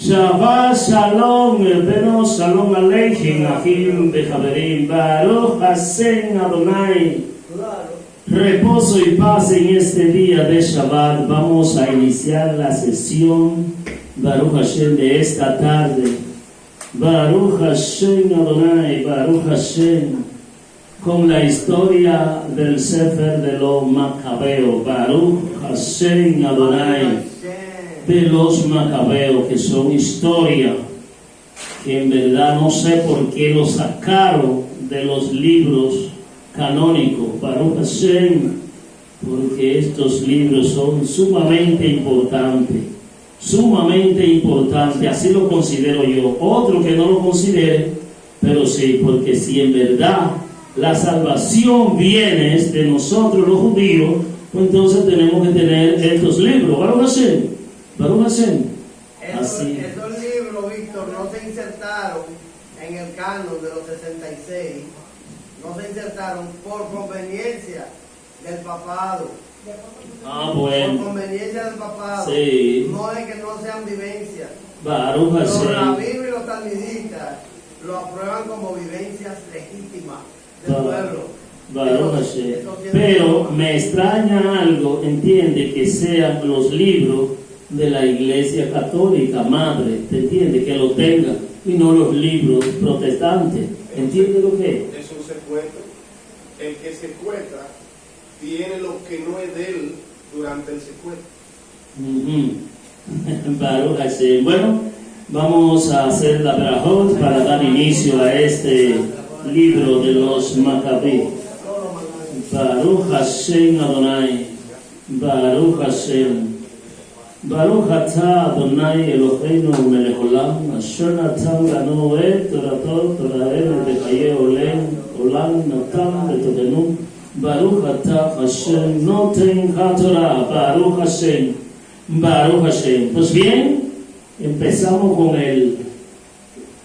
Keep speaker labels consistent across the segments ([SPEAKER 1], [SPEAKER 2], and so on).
[SPEAKER 1] Shabbat Shalom, hermanos, Shalom Aleichem, Achim Bejaverim, Baruch Hashem Adonai. Reposo y paz en este día de Shabbat. Vamos a iniciar la sesión Baruch Hashem de esta tarde. Baruch Hashem Adonai, Baruch Hashem, con la historia del Sefer de los Macabeos. Baruch Hashem Adonai, de los Macabeos, que son historia, que en verdad no sé por qué lo sacaron de los libros canónicos. Baruch Hashem, porque estos libros son sumamente importantes, así lo considero yo. Otro que no lo considere, pero sí, porque si en verdad la salvación viene de nosotros los judíos, pues entonces tenemos que tener estos libros. Baruch Hashem. Baruch Hashem. Así.
[SPEAKER 2] Esos libros, Víctor, no se insertaron en el canon de los 66, no se insertaron por conveniencia del papado.
[SPEAKER 1] Bueno.
[SPEAKER 2] Por conveniencia del papado.
[SPEAKER 1] Sí.
[SPEAKER 2] No es que no sean vivencias.
[SPEAKER 1] Baruch Hashem.
[SPEAKER 2] Los rabinos y los talmidistas lo aprueban como vivencias legítimas del pueblo.
[SPEAKER 1] Baruch Hashem. Pero me extraña algo, entiende, que sean los libros de la Iglesia Católica Madre, ¿te entiende? Que lo tenga, y no los libros protestantes. ¿Entiende lo que es?
[SPEAKER 3] Es un secuestro. El que secuestra tiene lo que no es de él durante el secuestro.
[SPEAKER 1] Baruch Hashem. Bueno, vamos a hacer la brajot para dar inicio a este libro de los Macabeos. Baruch Hashem Adonai, Baruch Hashem. Baruch atah Adonai Eloheinu melech olam, asher natan lanu et torato torahenu b'chayei olam natan betodenu. Baruch atah Hashem noten haTorah. Baruch Hashem, Baruch Hashem. Pues bien, empezamos con el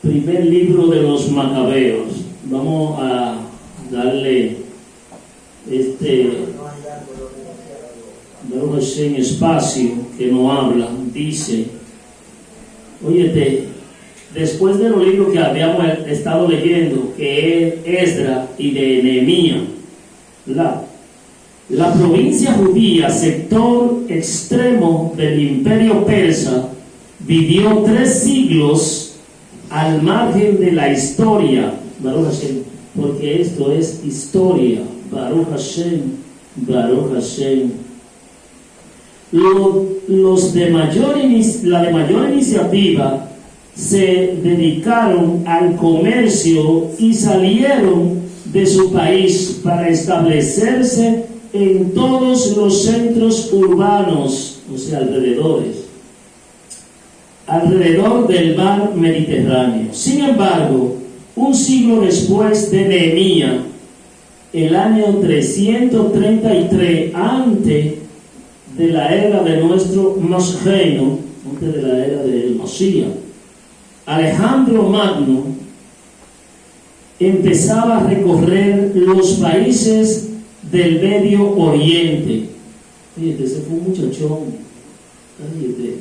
[SPEAKER 1] primer libro de los Macabeos. Vamos a darle Baruch Hashem espacio que no habla. Dice, óyete, después de los libros que habíamos estado leyendo, que es Esdras y de Nehemías, la provincia judía, sector extremo del imperio persa, vivió 3 siglos al margen de la historia. Baruch Hashem, porque esto es historia. Baruch Hashem, Baruch Hashem. La de mayor iniciativa se dedicaron al comercio y salieron de su país para establecerse en todos los centros urbanos, o sea, alrededor del mar Mediterráneo. Sin embargo, un siglo después de Nehemías, el año 333 antes de la era de nuestro Mosheino, antes de la era del Mashiach, Alejandro Magno empezaba a recorrer los países del Medio Oriente. Fíjate, ese fue un muchachón,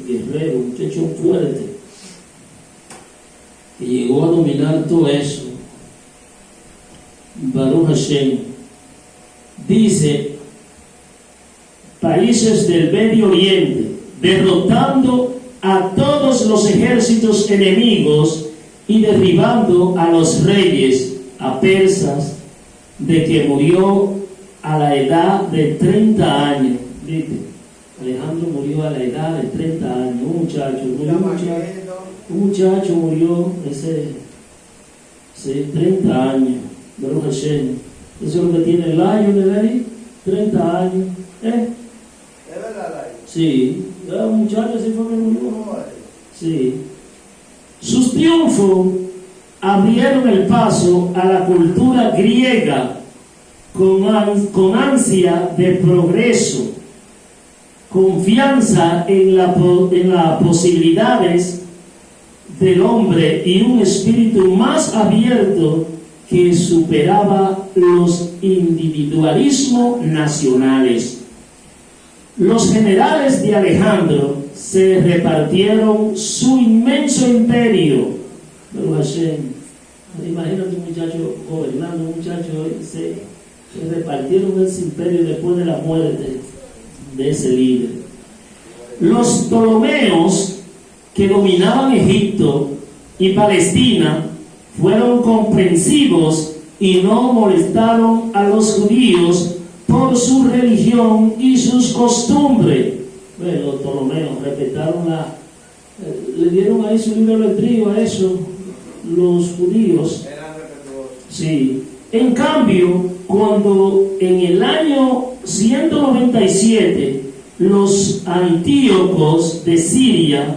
[SPEAKER 1] guerrero, un muchachón fuerte, que llegó a dominar todo eso. Baruch Hashem. Dice, países del Medio Oriente, derrotando a todos los ejércitos enemigos y derribando a los reyes, a persas, de que murió a la edad de 30 años. ¿Viste? Alejandro murió a la edad de 30 años. Un muchacho murió ese 30 años. Baruch Hashem. Eso es lo que tiene el año de ahí, 30 años.
[SPEAKER 2] ¿Es verdad?
[SPEAKER 1] Sí, un muchacho así fue que murió. Sí. Sus triunfos abrieron el paso a la cultura griega con ansia de progreso, confianza en las posibilidades del hombre y un espíritu más abierto que superaba los individualismos nacionales. Los generales de Alejandro se repartieron su inmenso imperio. Pero imagínate un muchacho gobernando, un muchacho, se repartieron ese imperio después de la muerte de ese líder. Los Ptolomeos, que dominaban Egipto y Palestina, fueron comprensivos y no molestaron a los judíos por su religión y sus costumbres. Bueno, los Ptolomeos respetaron le dieron ahí su libre albedrío a eso, los judíos. Sí. En cambio, cuando en el año 197 los antíocos de Siria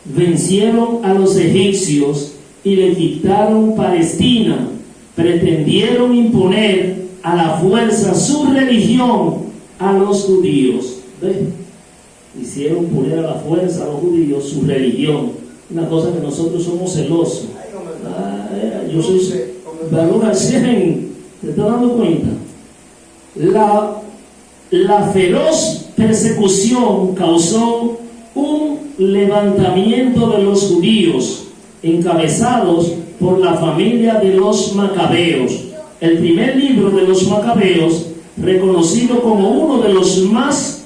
[SPEAKER 1] vencieron a los egipcios y le quitaron Palestina, pretendieron imponer a la fuerza su religión a los judíos. ¿Ves? Hicieron poner a la fuerza a los judíos su religión. Una cosa que nosotros somos celosos. Yo soy Baruch Hashem, ¿te estás dando cuenta? La feroz persecución causó un levantamiento de los judíos, encabezados por la familia de los Macabeos. El primer libro de los Macabeos, reconocido como uno de los más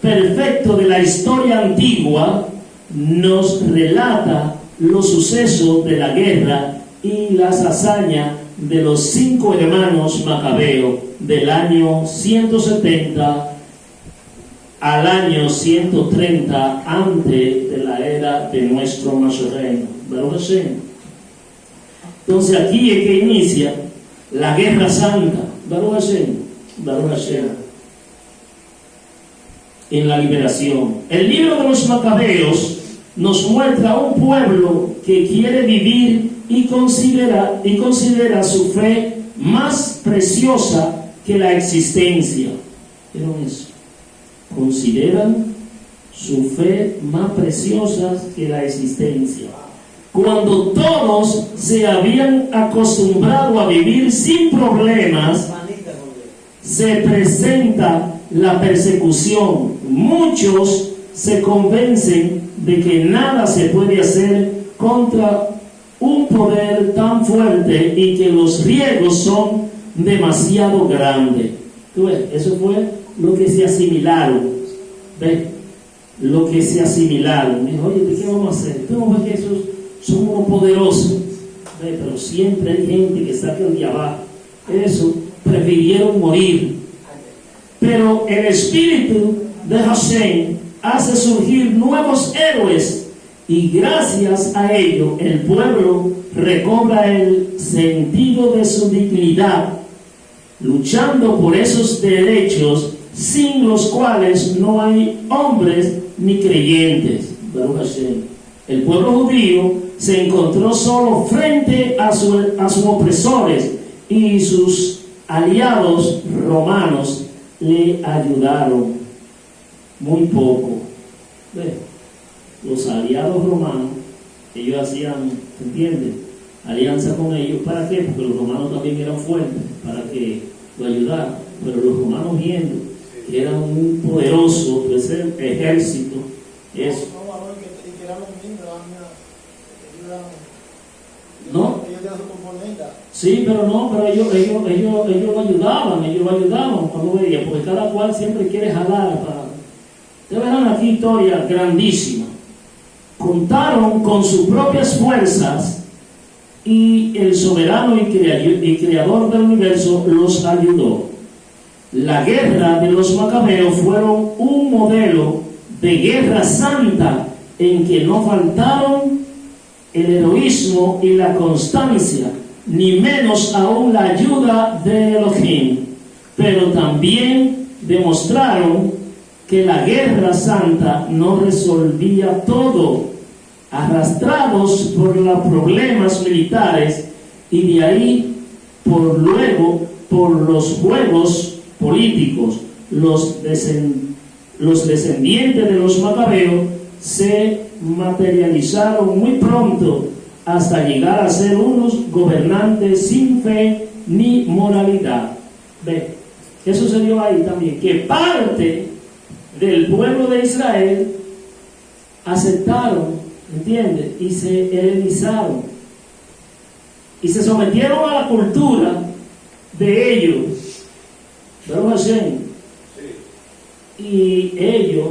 [SPEAKER 1] perfectos de la historia antigua, nos relata los sucesos de la guerra y las hazañas de los 5 hermanos Macabeos del año 170 al año 130 antes de la era de nuestro Nazareno. Baruch Hashem. Entonces aquí es que inicia la guerra santa. Baruch Hashem. Baruch Hashem. En la liberación. El libro de los Macabeos nos muestra un pueblo que quiere vivir y considera su fe más preciosa que la existencia. ¿Vieron eso? Consideran su fe más preciosa que la existencia. Cuando todos se habían acostumbrado a vivir sin problemas, se presenta la persecución. Muchos se convencen de que nada se puede hacer contra un poder tan fuerte y que los riesgos son demasiado grandes. Eso fue lo que se asimilaron. ¿Ves? Lo que se asimilaron. Dijo, oye, ¿qué vamos a hacer? Tú no ves que esos son unos poderosos. ¿Ves? Pero siempre hay gente que saca de abajo. Eso, prefirieron morir. Pero el espíritu de Hashem hace surgir nuevos héroes y gracias a ello el pueblo recobra el sentido de su dignidad, luchando por esos derechos sin los cuales no hay hombres ni creyentes. Baruch Hashem. El pueblo judío se encontró solo frente a sus opresores y sus aliados romanos le ayudaron muy poco. ¿Ves? Los aliados romanos, ellos hacían, ¿entiendes? Alianza con ellos. ¿Para qué? Porque los romanos también eran fuertes, para que lo ayudaran. Pero los romanos, viendo que eran un poderoso ejército, eso. ¿No? Sí, pero no, pero ellos lo ayudaban cuando veían, porque cada cual siempre quiere jalar para. Ustedes verán aquí historia grandísima. Contaron con sus propias fuerzas y el soberano y creador del universo los ayudó. La guerra de los Macabeos fueron un modelo de guerra santa en que no faltaron el heroísmo y la constancia, ni menos aún la ayuda de Elohim, pero también demostraron que la guerra santa no resolvía todo. Arrastrados por los problemas militares y de ahí luego por los juegos políticos, los descendientes de los Macabeos se materializaron muy pronto hasta llegar a ser unos gobernantes sin fe ni moralidad. Ve, eso se dio ahí también, que parte del pueblo de Israel aceptaron, ¿entiendes? Y se helenizaron y se sometieron a la cultura de ellos, Baruch Hashem, y ellos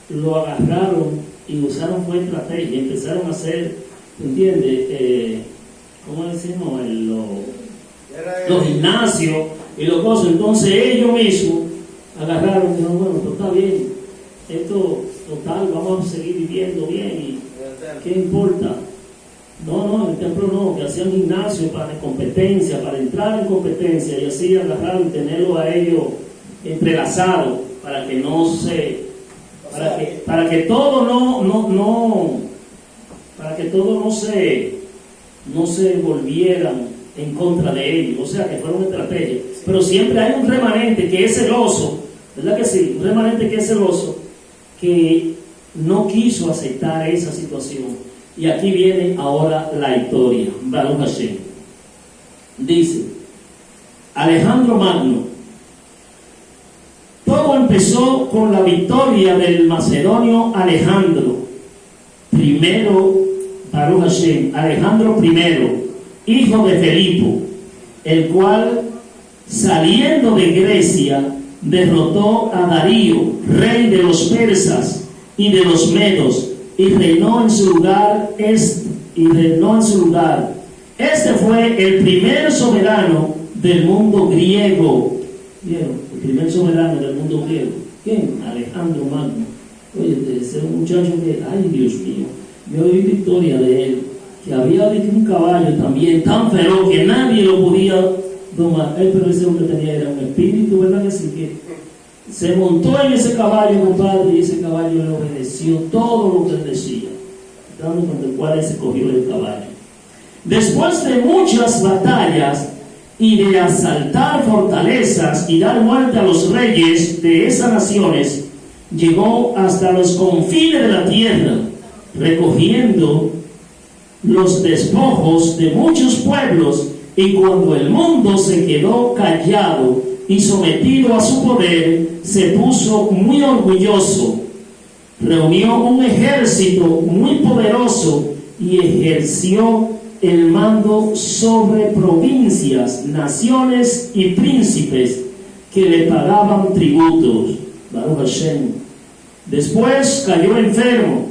[SPEAKER 1] lo agarraron y usaron fue estrategia, empezaron a hacer, ¿entiendes? ¿Cómo decimos? Los gimnasios y los cosas. Entonces ellos mismos agarraron y dijeron, bueno, pues está bien, esto total, vamos a seguir viviendo bien y ¿qué importa? No, en el templo no, que hacían gimnasio para competencia, para entrar en competencia, y así agarraron y tenerlo a ellos entrelazados para que no se, para que todo no se volvieran en contra de ellos, o sea que fueron estrategias. Pero siempre hay un remanente que es celoso, ¿verdad que sí? Un remanente que es celoso, que no quiso aceptar esa situación. Y aquí viene ahora la historia. Baruch Hashem. Dice Alejandro Magno: todo empezó con la victoria del macedonio Alejandro primero, Baruch Hashem, Alejandro I, hijo de Felipo, el cual, saliendo de Grecia, derrotó a Darío, rey de los persas y de los medos, y reinó en su lugar. Este fue el primer soberano del mundo griego. ¿Vieron? El primer soberano del mundo griego. ¿Quién? Alejandro Magno. Oye, ese es un muchacho que, ay Dios mío, yo oí la historia de él, que había un caballo también tan feroz que nadie lo podía domar. Pero ese hombre tenía era un espíritu, ¿verdad que sí? Que se montó en ese caballo, compadre, y ese caballo le obedeció todo lo que él decía, dando con el cual él se cogió el caballo. Después de muchas batallas y de asaltar fortalezas y dar muerte a los reyes de esas naciones, llegó hasta los confines de la tierra, recogiendo los despojos de muchos pueblos, y cuando el mundo se quedó callado y sometido a su poder, se puso muy orgulloso, reunió un ejército muy poderoso y ejerció el mando sobre provincias, naciones y príncipes que le pagaban tributos. Baruch Hashem. Después cayó enfermo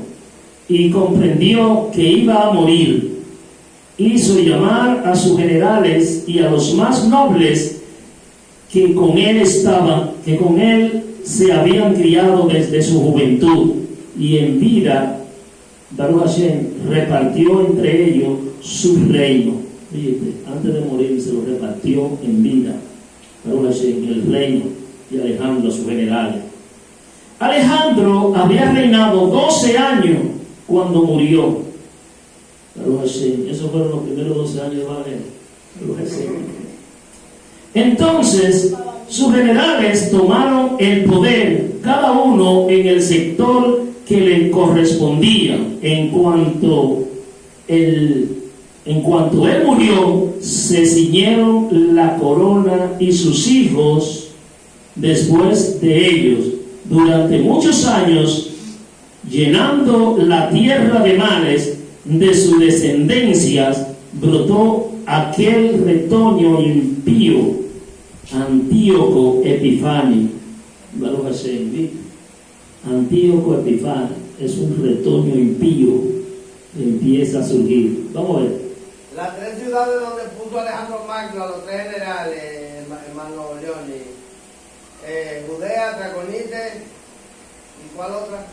[SPEAKER 1] y comprendió que iba a morir. Hizo llamar a sus generales y a los más nobles que con él se habían criado desde su juventud, y en vida, Baruch Hashem, repartió entre ellos su reino. Fíjate, antes de morir se lo repartió en vida, Baruch Hashem, el reino, y Alejandro a sus generales. Alejandro había reinado 12 años cuando murió. Baruch Hashem, esos fueron los primeros 12 años de Baruch Hashem. Entonces sus generales tomaron el poder, cada uno en el sector que le correspondía. En cuanto él murió, se ciñeron la corona y sus hijos después de ellos, durante muchos años, llenando la tierra de males. De sus descendencias brotó aquel retoño impío, Antíoco Epifanio. Baruch Hashem. Antíoco Epifanio es un retoño impío que empieza a surgir. Vamos a ver.
[SPEAKER 2] Las tres ciudades donde puso Alejandro Magno a los tres generales, hermano Leoni: Judea, Traconite, ¿y cuál otra?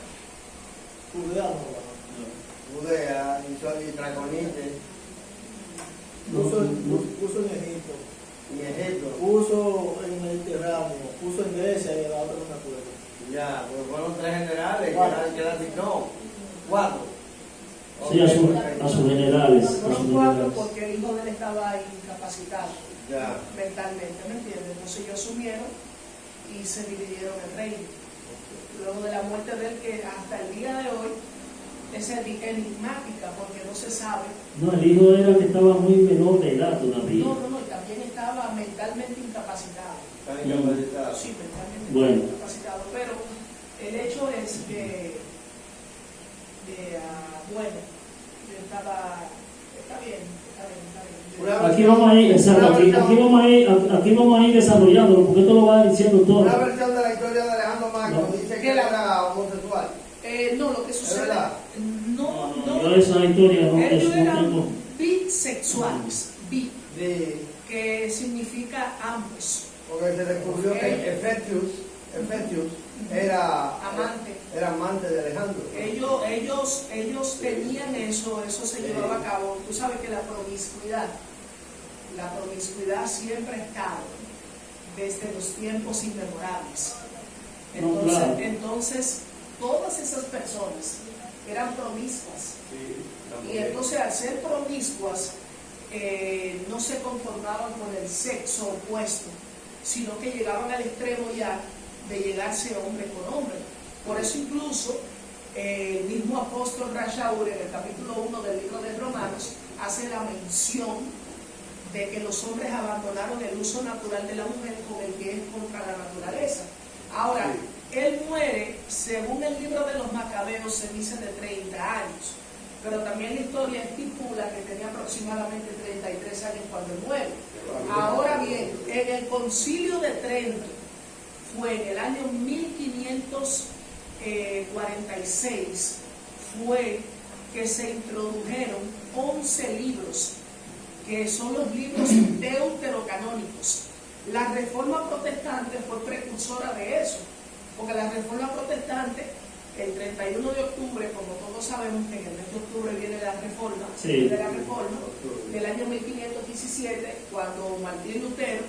[SPEAKER 2] Judea y Traconite.
[SPEAKER 4] Puso en Egipto.
[SPEAKER 2] Y Egipto.
[SPEAKER 4] Puso en el Mediterráneo. Puso en Grecia y en la otra no me acuerdo.
[SPEAKER 2] Ya, pues fueron tres generales. Cuatro.
[SPEAKER 1] Sí, a sus generales.
[SPEAKER 5] Fueron cuatro porque el hijo de él estaba incapacitado mentalmente, ¿me entiendes? Entonces ellos asumieron y se dividieron el reino. Luego de la muerte de él, que hasta el día de hoy es enigmática porque no se sabe.
[SPEAKER 1] No, el hijo era que estaba muy menor de edad todavía.
[SPEAKER 5] No, y también estaba mentalmente incapacitado.
[SPEAKER 2] Está incapacitado.
[SPEAKER 5] Sí, mentalmente
[SPEAKER 1] Bueno.
[SPEAKER 5] incapacitado, pero es que, bueno, está bien.
[SPEAKER 1] Aquí vamos a ir, exacto, aquí vamos a ir desarrollando, porque esto lo va diciendo todo.
[SPEAKER 2] Una versión de la historia de Alejandro Magno dice que era homosexual.
[SPEAKER 5] No, lo que sucede, no,
[SPEAKER 1] Yo esa historia no
[SPEAKER 5] ellos
[SPEAKER 1] no
[SPEAKER 5] eran
[SPEAKER 1] tengo.
[SPEAKER 5] bisexuales, bi,
[SPEAKER 2] Sí,
[SPEAKER 5] que significa ambos,
[SPEAKER 2] porque se descubrió que Efetius era amante de Alejandro.
[SPEAKER 5] ellos tenían eso se llevaba a cabo. Tú sabes que la promiscuidad siempre ha estado desde los tiempos inmemorables. Entonces, todas esas personas eran promiscuas. Y entonces, al ser promiscuas, no se conformaban con el sexo opuesto, sino que llegaban al extremo ya de llegarse hombre con hombre. Por eso incluso el mismo apóstol Rashaul, en el capítulo 1 del libro de Romanos, hace la mención de que los hombres abandonaron el uso natural de la mujer con el que es contra la naturaleza. Ahora, él muere, según el libro de los Macabeos, se dice de 30 años, pero también la historia estipula que tenía aproximadamente 33 años cuando él muere. Ahora bien, en el concilio de Trento, fue en el año 1546, fue que se introdujeron 11 libros, que son los libros deuterocanónicos. La Reforma Protestante fue precursora de eso, porque la Reforma Protestante, el 31 de octubre, como todos sabemos que en el mes de octubre viene la Reforma, del año 1517, cuando Martín Lutero,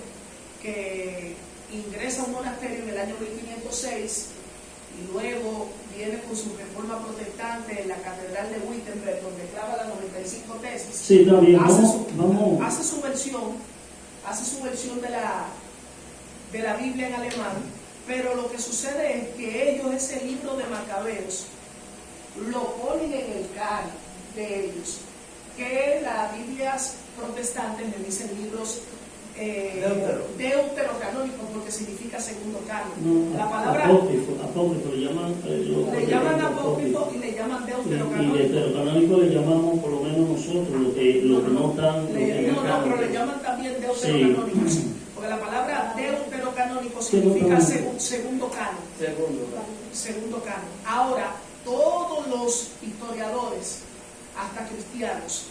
[SPEAKER 5] que ingresa a un monasterio en el año 1506, y luego viene con su reforma protestante en la catedral de Wittenberg, donde clava las 95 tesis.
[SPEAKER 1] Sí, está bien,
[SPEAKER 5] hace su versión de la Biblia en alemán, pero lo que sucede es que ellos, ese libro de Macabeos, lo ponen en el canon de ellos, que las Biblias protestantes le dicen libros deuterocanónicos, porque significa segundo canon.
[SPEAKER 1] No,
[SPEAKER 5] la palabra
[SPEAKER 1] apócrifo, le llaman
[SPEAKER 5] apócrifo y le llaman deuterocanónico.
[SPEAKER 1] Y deuterocanónico le llamamos, por lo menos nosotros, lo que no están.
[SPEAKER 5] Pero le llaman también deuterocanónicos, sí. Porque la palabra deuterocanónico significa segundo canon. Segundo canon. Ahora, todos los historiadores, hasta cristianos,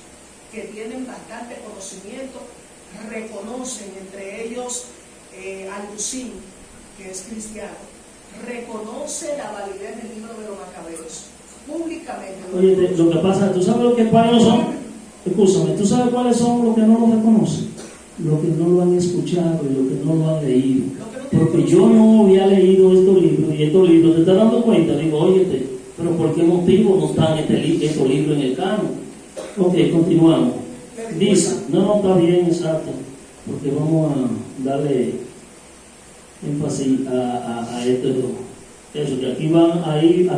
[SPEAKER 5] que tienen bastante conocimiento, reconocen, entre ellos Alducin, que es cristiano, reconoce la validez del libro de los Macabeos públicamente.
[SPEAKER 1] Oye, lo que pasa, ¿tú sabes cuáles son? Escúchame, ¿tú sabes cuáles son los que no lo reconocen? Los que no lo han escuchado y los que no lo han leído. Porque yo no había leído estos libros, y estos libros, ¿te estás dando cuenta? Digo, óyete, pero ¿por qué motivo no están estos libros en el canon? Ok, continuamos. Dice, no, está bien, exacto, porque vamos a darle énfasis a esto, eso, que aquí vamos a ir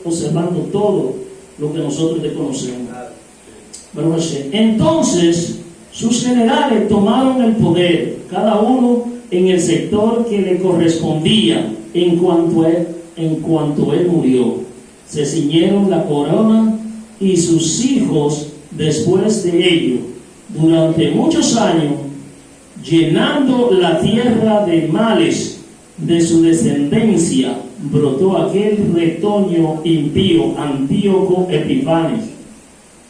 [SPEAKER 1] observando todo lo que nosotros desconocemos. Entonces, sus generales tomaron el poder, cada uno en el sector que le correspondía, en cuanto él murió. Se ciñeron la corona y sus hijos después de ello, durante muchos años, llenando la tierra de males de su descendencia, brotó aquel retoño impío, Antíoco Epifanes,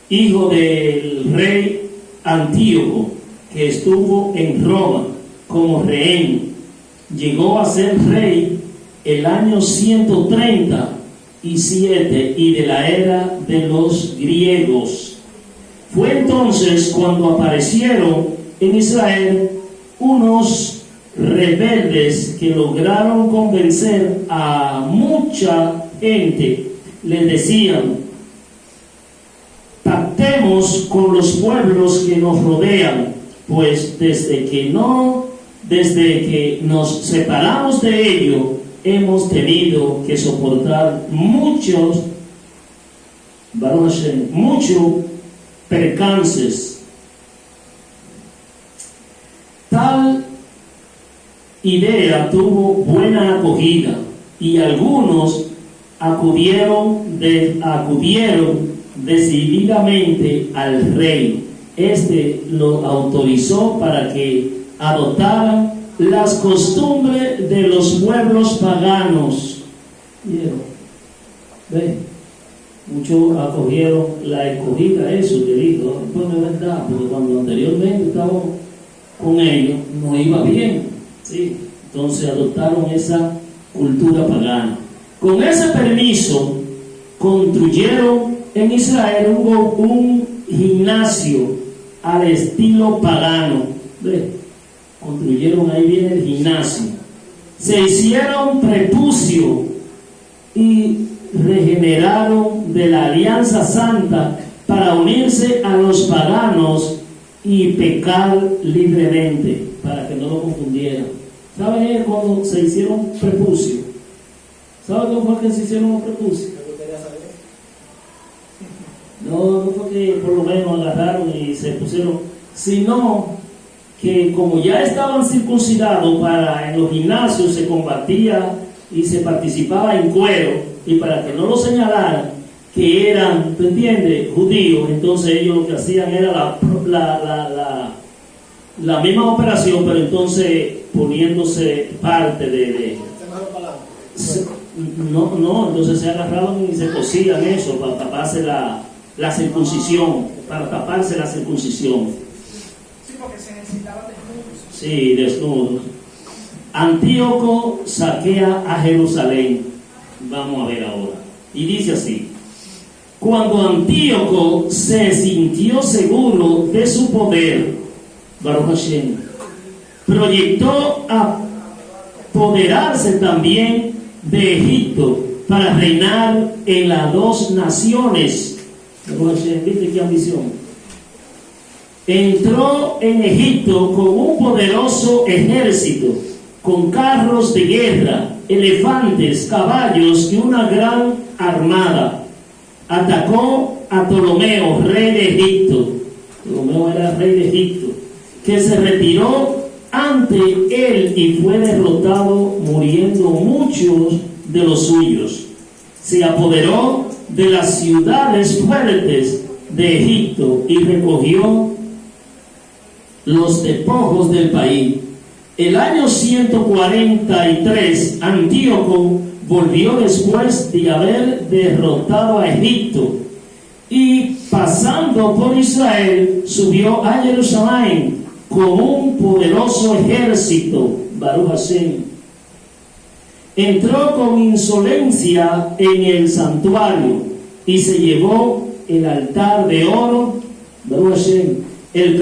[SPEAKER 1] hijo del rey Antíoco, que estuvo en Roma como rehén. Llegó a ser rey el año 137 y de la era de los griegos. Fue entonces cuando aparecieron en Israel unos rebeldes que lograron convencer a mucha gente. Les decían: pactemos con los pueblos que nos rodean, pues desde que nos separamos de ellos, hemos tenido que soportar muchos percances. Tal idea tuvo buena acogida y algunos acudieron decididamente al rey. Este lo autorizó para que adoptaran las costumbres de los pueblos paganos. ¿Vieron? ¿Ven? Muchos acogieron la escogida, eso que dijo, pues no es verdad, porque cuando anteriormente estábamos con ellos, no iba bien, ¿sí? Entonces adoptaron esa cultura pagana. Con ese permiso, construyeron en Israel un gimnasio al estilo pagano. ¿Ves? Construyeron, ahí viene el gimnasio. Se hicieron prepucio y regeneraron de la alianza santa para unirse a los paganos y pecar libremente, para que no lo confundieran. ¿Saben cuando se hicieron prepucio? ¿Saben cómo fue que se hicieron prepucio? No fue que por lo menos agarraron y se pusieron, sino que como ya estaban circuncidados, en los gimnasios se combatía y se participaba en cuero, y para que no lo señalaran que eran, ¿tú entiendes?, judíos, entonces ellos lo que hacían era la misma operación, pero entonces poniéndose parte de entonces se agarraban y se cosían eso para taparse la circuncisión, para taparse la circuncisión.
[SPEAKER 5] Sí, porque se necesitaban desnudos.
[SPEAKER 1] Sí, desnudos. Antíoco saquea a Jerusalén. Vamos a ver ahora. Y dice así: cuando Antíoco se sintió seguro de su poder, Baruch Hashem, proyectó apoderarse también de Egipto para reinar en las dos naciones. Baruch Hashem, ¿viste qué ambición? Entró en Egipto con un poderoso ejército, con carros de guerra, elefantes, caballos y una gran armada. Atacó a Ptolomeo, rey de Egipto. Ptolomeo era rey de Egipto, que se retiró ante él y fue derrotado, muriendo muchos de los suyos. Se apoderó de las ciudades fuertes de Egipto y recogió los despojos del país. El año 143, Antíoco volvió después de haber derrotado a Egipto y, pasando por Israel, subió a Jerusalén con un poderoso ejército. Baruch Hashem. Entró con insolencia en el santuario y se llevó el altar de oro. Baruch Hashem. El